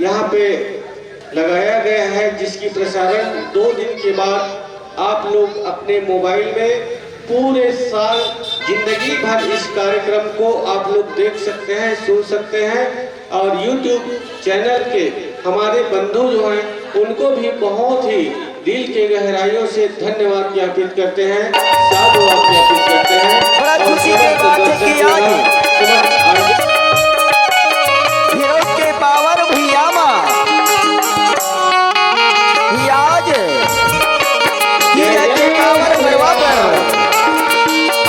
यहाँ पे लगाया गया है, जिसकी प्रसारण 2 दिन के बाद आप लोग अपने मोबाइल में पूरे साल जिंदगी भर इस कार्यक्रम को आप लोग देख सकते हैं, सुन सकते हैं। और YouTube चैनल के हमारे बंधु जो हैं उनको भी बहुत ही दिल के गहराइयों से धन्यवाद ज्ञापित करते हैं, साधुवाद ज्ञापित करते हैं। और के पावर भैयामा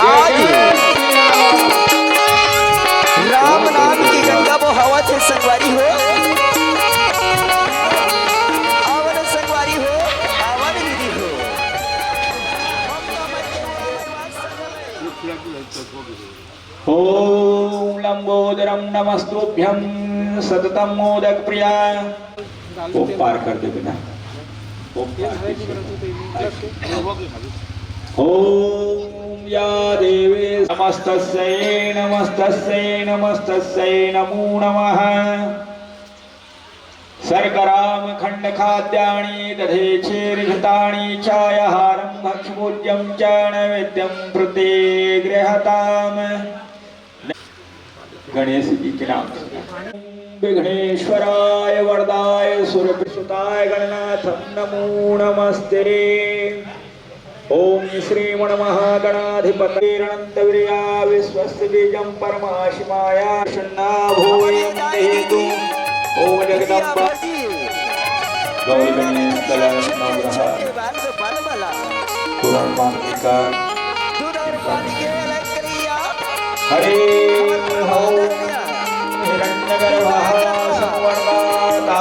आज राम नाम की गंगा वो हवा से संगवारी हो, आवन संगवारी हो, आवन दीदी हो। ओम लंबोदरम नमस्तुभ्यं सततम मोदक प्रिया। वो पार कर दे बिना। ओम या देवी नमस्तस्यै नमस्तस्यै नमस्तस्यै नमो नमः। शर्कराम खंड खाद्यानि दधेचेर्घृतानि चायहारं भक्षपूज्यं च नैवेद्यं प्रतिगृहताम्। गणेश जी के नाम से विघ्नेश्वराय वरदाय सुरप्रसुताय गणनाथं नमो नमस्ते। ओम श्रीमन्महागणाधिपतये अनन्तवीर्या विश्वस्य बीजं परमाशिमाया शन्नाभूयं देतु। ओम जगदम्बा गौरी गणेश कलश नवग्रह पुराण मार्गिका हरे ओम हिरण्यगर्भः संवर्धता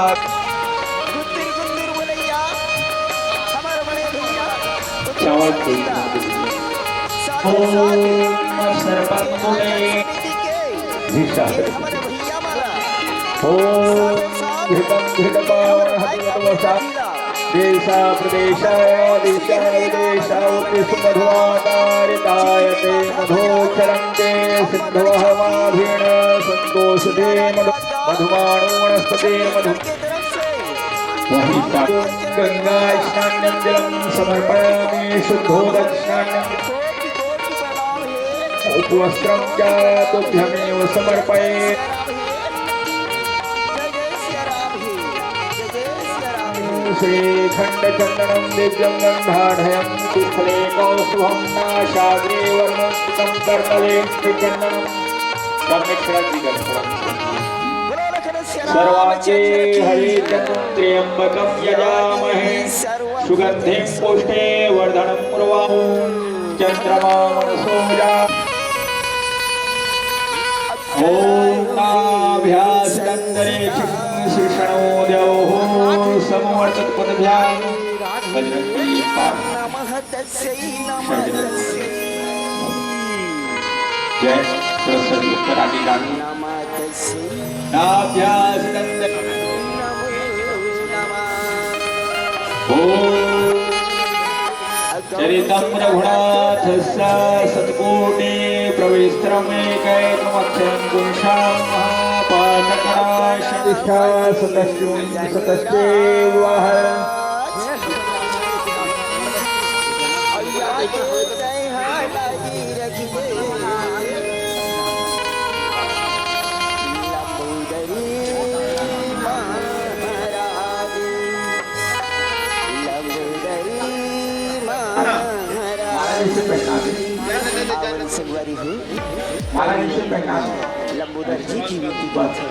देशा प्रदेशाय दिशाय मधुवातारितायते मधोचरन्ते सिन्धवः माधीन सन्तोषदे मधुमाणो वनस्पते मधु वही गंगा स्नानं जलं समर्पयामि शुद्धोदकस्नानं उपवस्त्रं च तुभ्यमेव समर्पये। श्रीखण्डचन्दनं दिव्यं गन्धाढ्यं कुफले कौस्तुभं नाशाग्रे वर्णोत्तमं कर्तवे चन्दनं सर्वाचे हरे त्र्यंबकं यजामहे सुगन्धिं पुष्टे वर्धनं उर्वारुं चन्द्रमा मनसोजा। ओम नाभ्यासकन्दरे शिक्षणोदयोः समवर्तत्पदभ्यां बजरंगी जय सरस्वती उत्तरादि रानी नाभ्यासकन्दरे चरितं रघुनाथस्य सत्कोटि प्रविस्त्रमेकैकमक्षरं पुरुषां महापातकराशदिष्ठा सतश्चैवाह। लंबोदर जी की विनती बात है।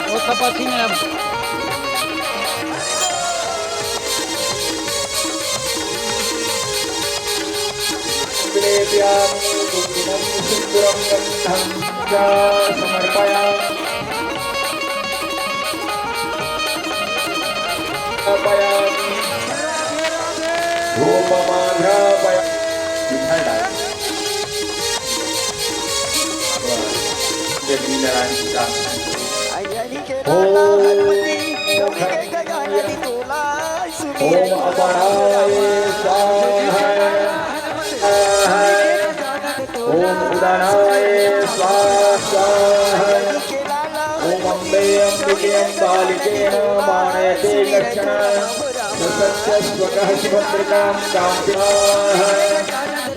वो तपस्वी में अब ओम उदनाय स्वाहा ओम अम्बे अम्बिके अम्बालिके मानयते लक्षण सत्य स्वकः शिवभद्रकां काम्याः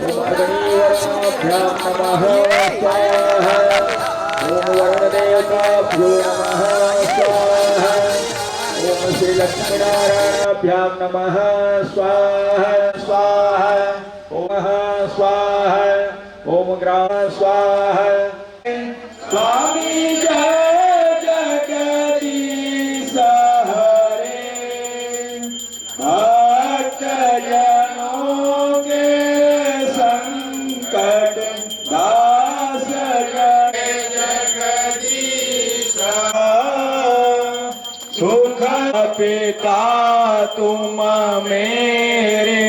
ओम अग्निवर्णाभ्यां नमः स्वाहा ओम वरुणदेवताभ्यो नमः स्वाहा ओम श्री लक्ष्मीनारायणाभ्यां नमः स्वाहा स्वाहा ओम स्वाहा ओम ग्राम स्वाहा स्वामी जय जगदीश हरे भक्तजनों के संकट दास जगदीश सुख पिता तुम मेरे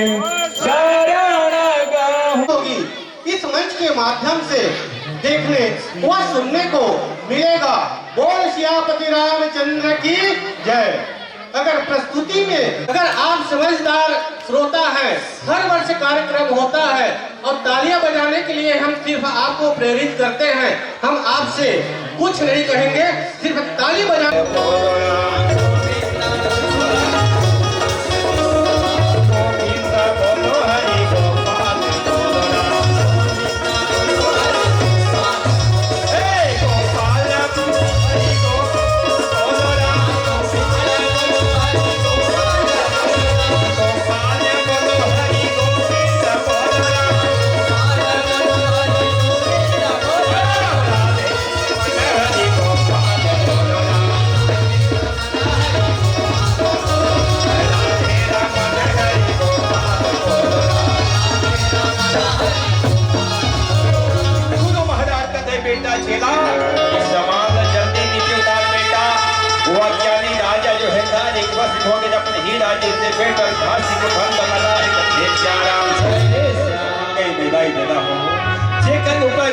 होगी इस मंच के माध्यम से देखने व सुनने को मिलेगा। बोल सियापति रामचंद्र की जय। अगर प्रस्तुति में अगर आप समझदार श्रोता हैं, हर वर्ष कार्यक्रम होता है और तालियां बजाने के लिए हम सिर्फ आपको प्रेरित करते हैं। हम आपसे कुछ नहीं कहेंगे, सिर्फ ताली बजाने।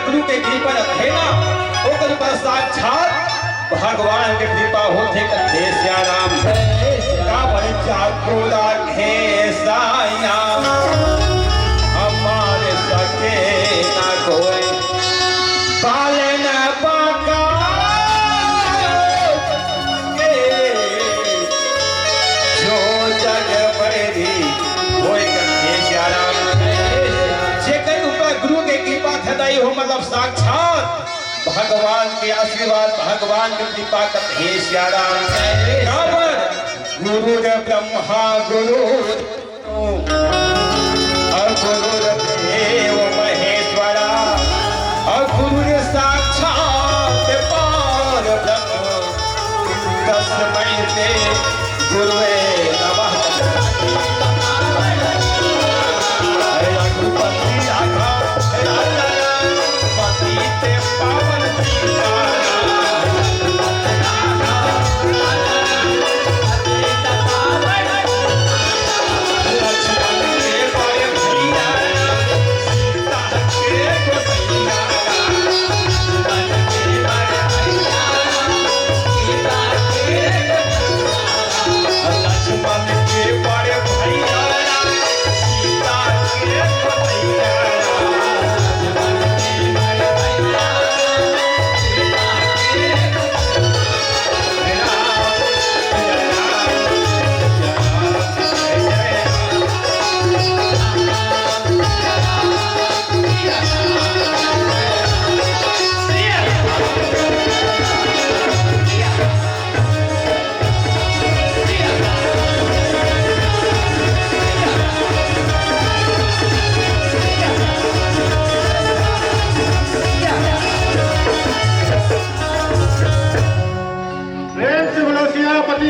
गुरु के कृपा थे ना ओकर ऊपर साक्षात भगवान के कृपा होते कथे श्याम का परिचा खुदा खे साया हमारे सके ना कोई पाले न पाका के जो जग परी होय कथे श्याम जेकर ऊपर गुरु के कृपा थदाई हो मतलब साक्षात भगवान के आशीर्वाद भगवान की कृपा कथे श्याम गुरु ब्रह्मा गुरु गुरुदेव महेश्वरा गुरु साक्षात पार ब्रह्म तस्मै ते गुरुवे नमः।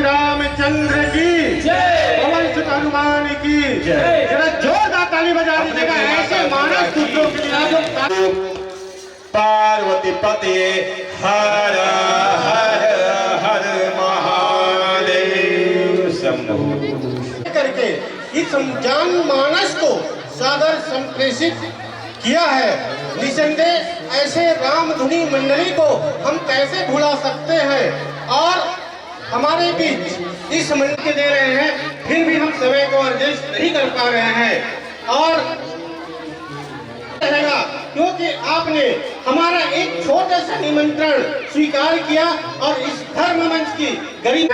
रामचंद्र की जय, पवन सुत हनुमान की जय। जरा जोरदार ताली बजा दीजिएगा ऐसे मानस पुत्रों के लिए। पार्वती पते हर हर हर महादेव शंभो करके इस जनमानस को सादर संप्रेषित किया है। निसंदेह ऐसे रामधुनी मंडली को हम कैसे भुला सकते हैं और हमारे बीच इस मंच के दे रहे हैं, फिर भी हम समय को एडजस्ट नहीं कर पा रहे हैं और रहेगा क्योंकि आपने हमारा एक छोटा सा निमंत्रण स्वीकार किया और इस धर्म मंच की गरीब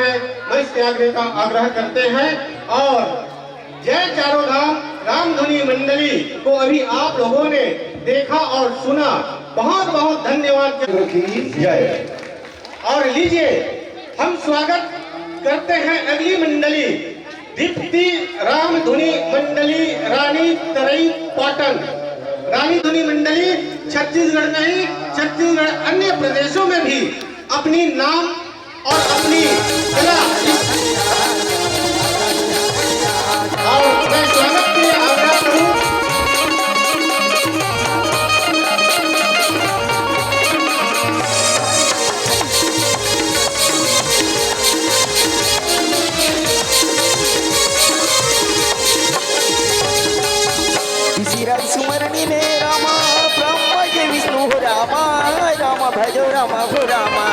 मंच त्यागने का आग्रह करते हैं। और जय चारों धाम रामधुनी मंडली को अभी आप लोगों ने देखा और सुना, बहुत बहुत धन्यवाद। जय। और लीजिए हम स्वागत करते हैं अगली मंडली, दीप्ति रामधुनी मंडली रानी तरई पाटन। रानी धुनी मंडली छत्तीसगढ़ नहीं, छत्तीसगढ़ अन्य प्रदेशों में भी अपनी नाम और अपनी कला और मैं स्वागत के लिए आग्रह करूं। सुमरणी में रामा ब्रह्म के विष्णु हो रामा, रामा भजो रामा हो रामा।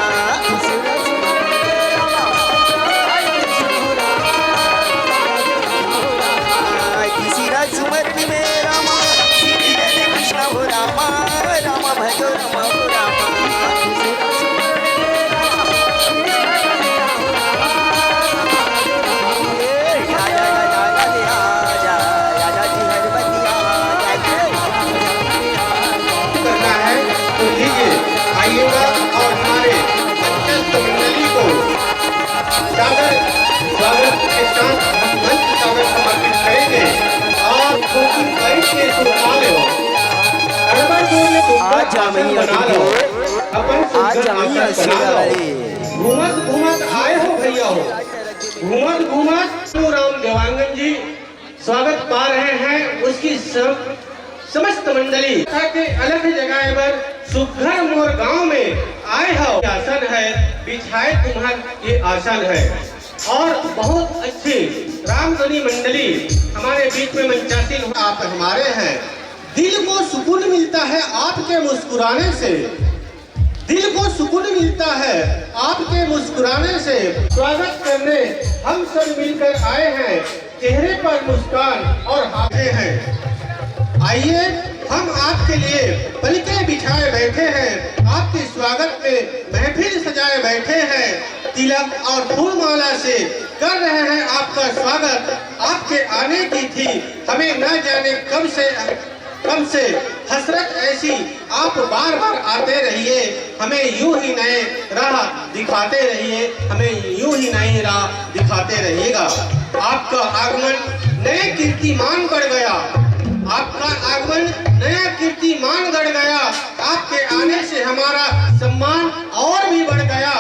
सुमरणी में रामा कृष्ण हो रामा, रामा भजो रामा हो रामा। आइएगा और हमारे मंचस्थ मंडली को सादर स्वागत के साथ हम मंच सादर समर्पित करेंगे। और के सुरताले हो आज बना लो अपन आज घूमत घूमत आए हो भैया हो, घूमत घूमत राम देवांगन जी स्वागत पा रहे हैं। उसकी समस्त मंडली के अलग जगह पर सुघर मोर गांव में आए हो। आसन है बिछाए तुम्हार ये आसन है। और बहुत अच्छी रामधुनी मंडली हमारे बीच में मंचासीन आप हमारे हैं। दिल को सुकून मिलता है आपके मुस्कुराने से, दिल को सुकून मिलता है आपके मुस्कुराने से। स्वागत करने हम सब मिलकर आए हैं, चेहरे पर मुस्कान और हाथे हैं। आइए हम आपके लिए पलकें बिछाए बैठे हैं, आपके स्वागत में महफिल सजाए बैठे हैं, तिलक और फूलमाला से कर रहे हैं आपका स्वागत। आपके आने की थी हमें न जाने कब से हसरत ऐसी, आप बार बार आते रहिए, हमें यूं ही नए राह दिखाते रहिए, हमें यूं ही नई राह दिखाते रहिएगा। आपका आगमन नए कीर्तिमान बढ़ गया, आपका आगमन नया कीर्तिमान बढ़ गया। आपके आने से हमारा सम्मान और भी बढ़ गया।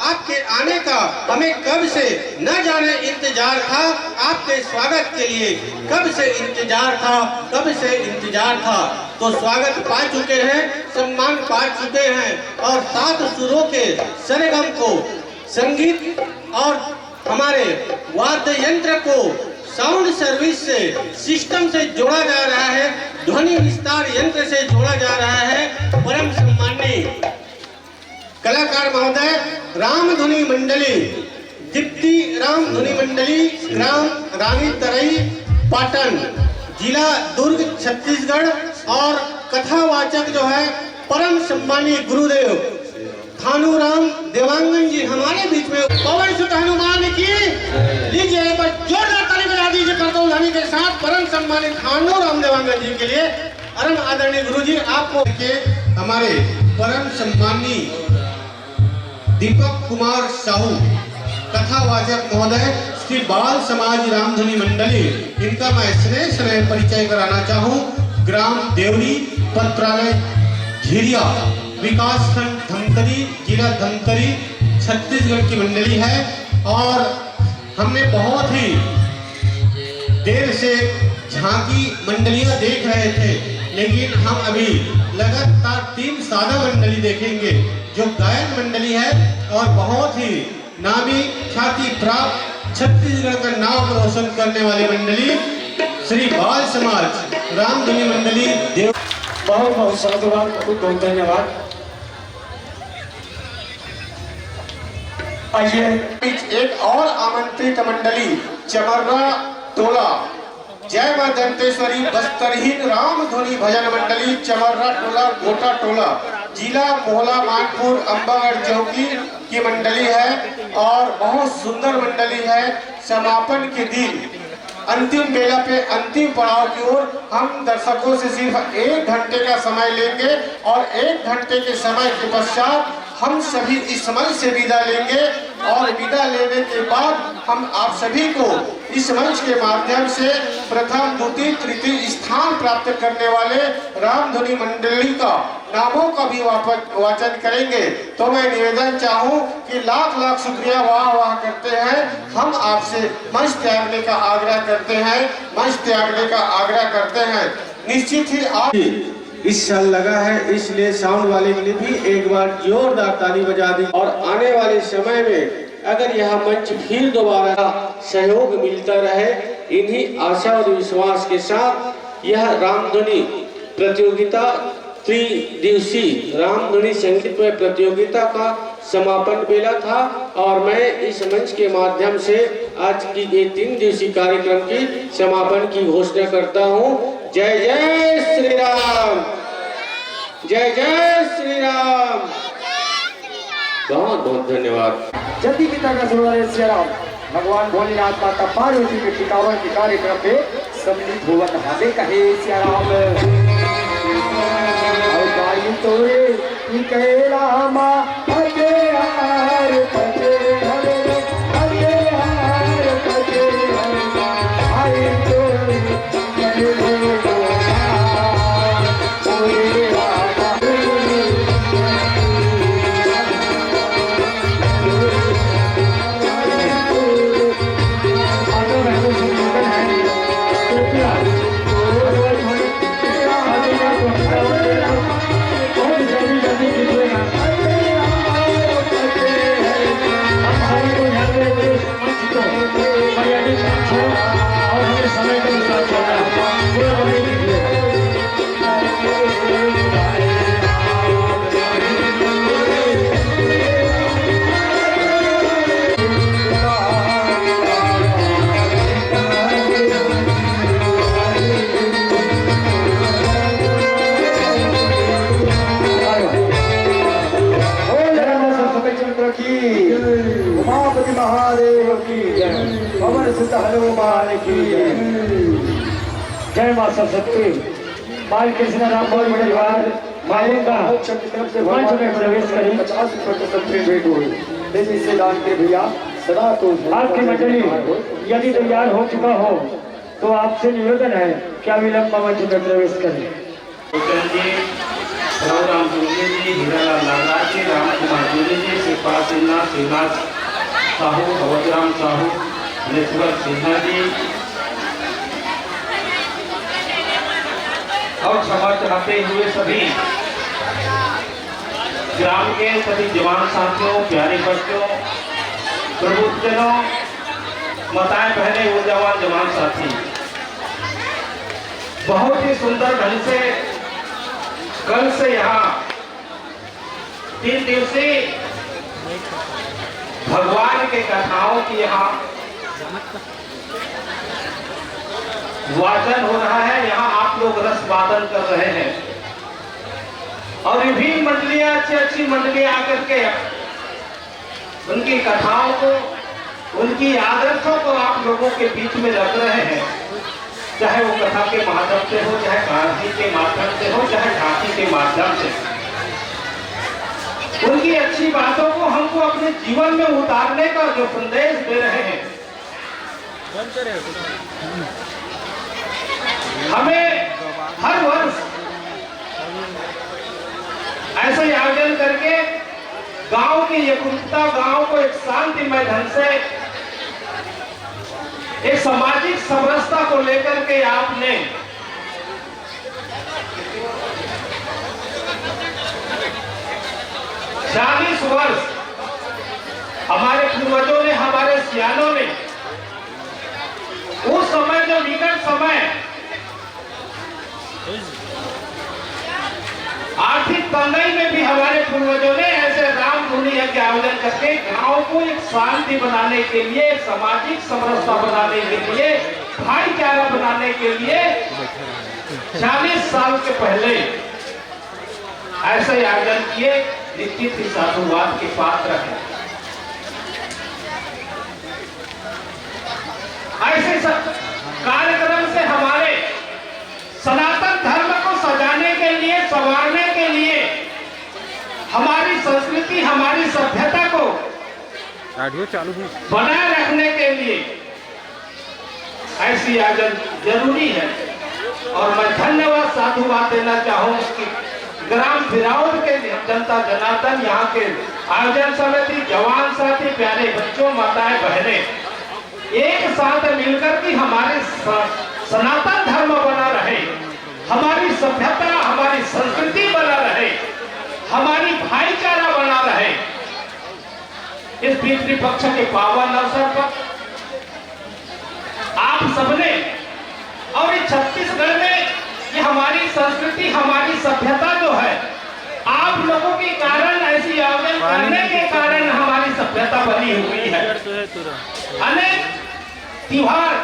आपके आने का हमें कब से न जाने इंतजार था, आपके स्वागत के लिए कब से इंतजार था, कब से इंतजार था। तो स्वागत पा चुके हैं, सम्मान पा चुके हैं और 7 सुरों के सरगम को संगीत और हमारे वाद्य यंत्र को साउंड सर्विस से सिस्टम से जोड़ा जा रहा है, ध्वनि विस्तार यंत्र से जोड़ा जा रहा है। परम सम्माननीय कलाकार महोदय रामधुनी मंडली, दीप्ति रामधुनी मंडली, ग्राम रानी तरई पाटन, जिला दुर्ग छत्तीसगढ़। और कथावाचक जो है परम सम्माननीय गुरुदेव थानूराम देवांगन जी हमारे बीच में। पवन सुत हनुमान की लीजिए एक बार जोरदार ताली बजा दीजिए करतौलानी के साथ परम सम्मानित थानूराम देवांगन जी के लिए। परम आदरणीय गुरु जी आपको के हमारे परम सम्माननीय दीपक कुमार साहू कथावाचक महोदय श्री बाल समाज रामधुनी मंडली, इनका मैं स्नेह परिचय कराना चाहूँ। ग्राम देवरी, पत्रालय झिरिया, विकास खंड धमतरी, जिला धमतरी, छत्तीसगढ़ की मंडली है। और हमने बहुत ही देर से झांकी मंडलियां देख रहे थे, लेकिन हम अभी लगातार 3 सादा मंडली देखेंगे जो गायन मंडली है और बहुत ही नामी ख्याति प्राप्त छत्तीसगढ़ का नाम रोशन करने वाली मंडली श्री बाल समाज रामधुनी मंडली देव। बहुत बहुत साधुवाद, बहुत बहुत धन्यवाद। आइए एक और आमंत्रित मंडली चमर्रा टोला जय मां दंतेश्वरी बस्तरहीन राम धुनी भजन मंडली चमर्रा टोला गोटा टोला जिला मोहला मानपुर अंबागढ़ चौकी की मंडली है और बहुत सुंदर मंडली है। समापन के दिन अंतिम बेला पे अंतिम पड़ाव की ओर हम दर्शकों से सिर्फ 1 घंटे का समय लेंगे और 1 घंटे के समय के पश्चात हम सभी इस मंच से विदा लेंगे और विदा लेने के बाद हम आप सभी को इस मंच के माध्यम से प्रथम द्वितीय तृतीय स्थान प्राप्त करने वाले रामधुनी मंडली का नामों का भी वाचन करेंगे। तो मैं निवेदन चाहूं कि लाख लाख शुक्रिया वाह वाह करते हैं। हम आपसे मंच त्यागने का आग्रह करते हैं, मंच त्यागने का आग्रह करते हैं। निश्चित ही आप इस साल लगा है, इसलिए साउंड वाले के लिए भी एक बार जोरदार ताली बजा दी। और आने वाले समय में अगर यह मंच फिर दोबारा सहयोग मिलता रहे, इन्हीं आशा और विश्वास के साथ यह रामधुनी प्रतियोगिता 3 दिवसीय रामधुनी संगीतमय प्रतियोगिता का समापन बेला था और मैं इस मंच के माध्यम से आज की ये 3 दिवसीय कार्यक्रम की समापन की घोषणा करता हूँ। जय जय श्री राम, जय जय श्री राम। बहुत बहुत धन्यवाद। जल्दी पिता का सुनवारे श्री राम भगवान भोलेनाथ माता पार्वती के टिकावन के कार्यक्रम पे सम्मिलित होवन हमें कहे श्री राम और गाई तोरे कहे रामा अजय हार पते हरे अजय हार पते हरे तोरे उमापति महादेव की जय, पवन सुत हनुमान की जय मां सरस्वती। बाल कृष्ण राम परिवार मालिक का मंच में प्रवेश करें। 50% भेंट हुई देवी से दान के भैया सदा तो आपकी मंडली यदि तैयार हो चुका हो तो आपसे निवेदन है क्या विलंब मंच में प्रवेश करें। राम जोगी जी, हीरालाल नागराज जी, राम कुमार जोगी जी, शिवपाल सिन्हा, श्रीनाथ साहू, भगवतराम साहू, नेश्वर सिन्हा जी और क्षमा चाहते हुए सभी ग्राम के सभी जवान साथियों, प्यारे बच्चों, प्रबुद्धजनों, माताएं बहनें, ऊर्जावान जवान साथी, बहुत ही सुंदर ढंग से कल से यहाँ 3 दिवसीय भगवान के कथाओं की यहाँ वाचन हो रहा है। यहाँ आप लोग रस वादन कर रहे हैं और विभिन्न मंडलियां, अच्छी मंडलियां आकर के उनकी कथाओं को, उनकी आदर्शों को आप लोगों के बीच में रख रहे हैं। चाहे वो कथा के माध्यम से हो, चाहे कहानी के माध्यम से हो, चाहे झांकी के माध्यम से, उनकी अच्छी बातों को हमको अपने जीवन में उतारने का जो संदेश दे रहे हैं, हमें हर वर्ष ऐसे आयोजन करके गांव की एकजुटता, गांव को एक शांतिमय ढंग से, एक सामाजिक समरसता को लेकर के आपने चालीस वर्ष हमारे पूर्वजों ने, हमारे सियानों ने, उस समय जो निकट समय आर्थिक तंगी में भी हमारे पूर्वजों ने ऐसे रामधुनी यज्ञ आयोजन करके गांव को एक शांति बनाने के लिए, सामाजिक समरसता बनाने के लिए भाईचारा बनाने के लिए 40 साल के पहले ऐसे आयोजन किए। निश्चित ही साधुवाद के पात्र है। ऐसे सब कार्यक्रम से हमारे सनातन धर्म को सजाने के लिए, संवारने के लिए, हमारी संस्कृति, हमारी सभ्यता को बनाए रखने के लिए ऐसी आयोजन जरूरी है। और मैं धन्यवाद साधुवाद देना चाहूँ कि ग्राम फिराउद के जनता जनार्दन, यहाँ के आयोजन समिति, जवान साथी, प्यारे बच्चों, माताएं, बहनें एक साथ मिलकर के हमारे सनातन धर्म बना रहे, हमारी सभ्यता, हमारी संस्कृति बना रहे, हमारी भाईचारा बना रहे। इस पितृपक्ष के पावन अवसर पर आप सबने और इस छत्तीसगढ़ में ये हमारी संस्कृति, हमारी सभ्यता जो है, आप लोगों के कारण, ऐसी आयोजन करने के कारण हमारी सभ्यता बनी हुई है। अनेक त्योहार,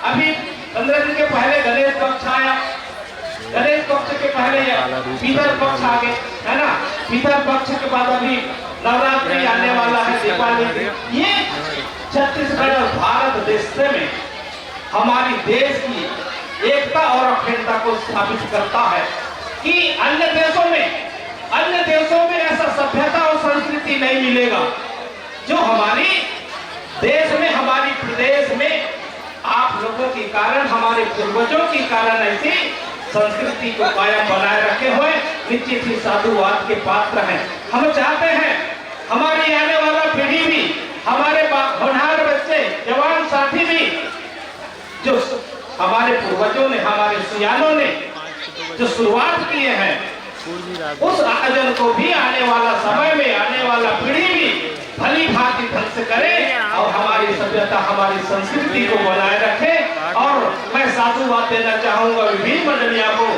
अभी 15 दिन के पहले गणेश पक्ष आया, गणेश पक्ष के पहले पितर पक्ष आ गए, है ना। पितर पक्ष के बाद अभी नवरात्रि आने वाला है, दीपावली। ये छत्तीसगढ़ और भारत देश में हमारी देश की एकता और अखंडता को स्थापित करता है कि अन्य देशों में ऐसा सभ्यता और संस्कृति नहीं मिलेगा जो हमारी देश में, हमारी प्रदेश में आप लोगों के कारण, हमारे पूर्वजों के कारण ऐसी संस्कृति को कायम बनाए रखे हुए निश्चित ही साधुवाद के पात्र हैं। हम चाहते हैं हमारी आने वाला पीढ़ी भी, हमारे होनहार बच्चे, जवान साथी भी, जो हमारे पूर्वजों ने, हमारे सियानों ने जो शुरुआत किए हैं, उस आयोजन को भी आने वाला समय में, आने वाला पीढ़ी भी भली भांति ढंग से करे और हमारी सभ्यता, हमारी संस्कृति को बनाए रखे। और मैं साधुवाद देना चाहूंगा विभिन्न मंडलियों को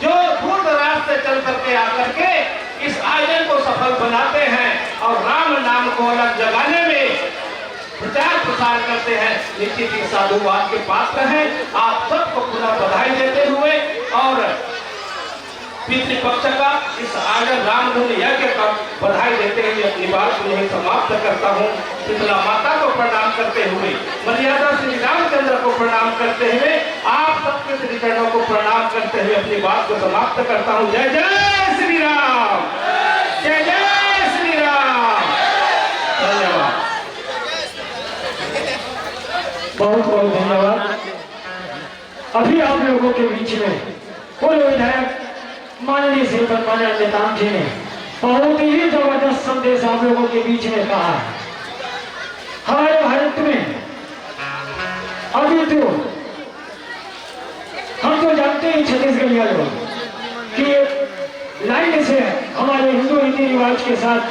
जो दूर दराज से चल करके आकर के इस आयोजन को सफल बनाते हैं और राम नाम को अलग जगाने में प्रचार प्रसार करते हैं। निश्चित ही साधुवाद के पात्र हैं। आप सबको पुनः बधाई देते हुए और पितृपक्ष का इस आयोजन रामधुन यज्ञ का बधाई देते हुए अपनी बात को यही समाप्त करता हूँ। शीतला माता को प्रणाम करते हुए, मर्यादा श्री रामचंद्र को प्रणाम करते हुए, आप सबके श्री चरणों को प्रणाम करते हुए अपनी बात को समाप्त करता हूँ। जय जय श्री राम, जय जय श्री राम। धन्यवाद, बहुत बहुत धन्यवाद। अभी आप लोगों के बीच में पूर्व विधायक माननीय श्री पद्मानंद नेताम जी ने बहुत ही जबरदस्त संदेश आप लोगों के बीच में कहा है। हमारे भारत में अभी तो हम तो जानते ही छत्तीसगढ़िया लोग कि लाइन से हमारे हिंदू रीति रिवाज के साथ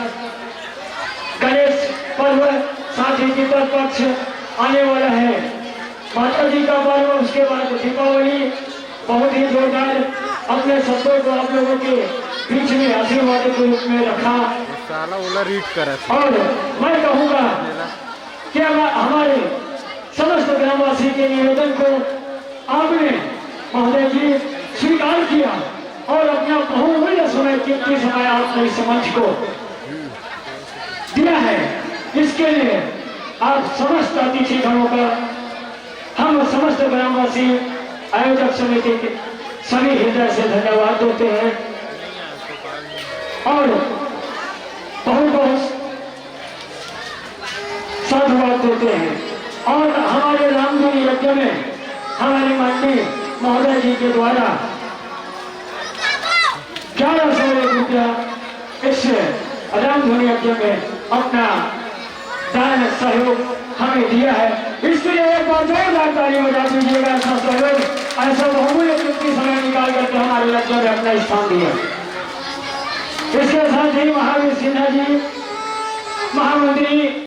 गणेश पर्व, साथ ही पितर पक्ष आने वाला है, माता जी का पर्व, उसके बाद दीपावली। बहुत ही जोरदार अपने शब्दों को आप लोगों के बीच में आशीर्वाद के रूप में रखा। और मैं कहूँगा कि हमारे समस्त ग्रामवासी के निवेदन को आपने महोदय जी स्वीकार किया और अपना बहुमूल्य समय, कीमती समय आपने इस मंच को दिया है। इसके लिए आप समस्त अतिथिगणों का, हम समस्त ग्रामवासी आयोजक समिति के सभी हृदय से धन्यवाद देते हैं और बहुत बहुत साधुवाद देते हैं। और हमारे रामधुन यज्ञ में हमारे माननीय महोदय जी के द्वारा 1101 रुपया इस रामधुन यज्ञ में अपना दान सहयोग हमें दिया है। इसके लिए एक बार जोरदार ताली बजा दीजिएगा। ऐसा सहयोग, ऐसा बहुमूल्य कीमती समय निकाल करके हमारे यज्ञ में अपना स्थान दिया। इसके साथ ही महावीर सिन्हा जी, महामंत्री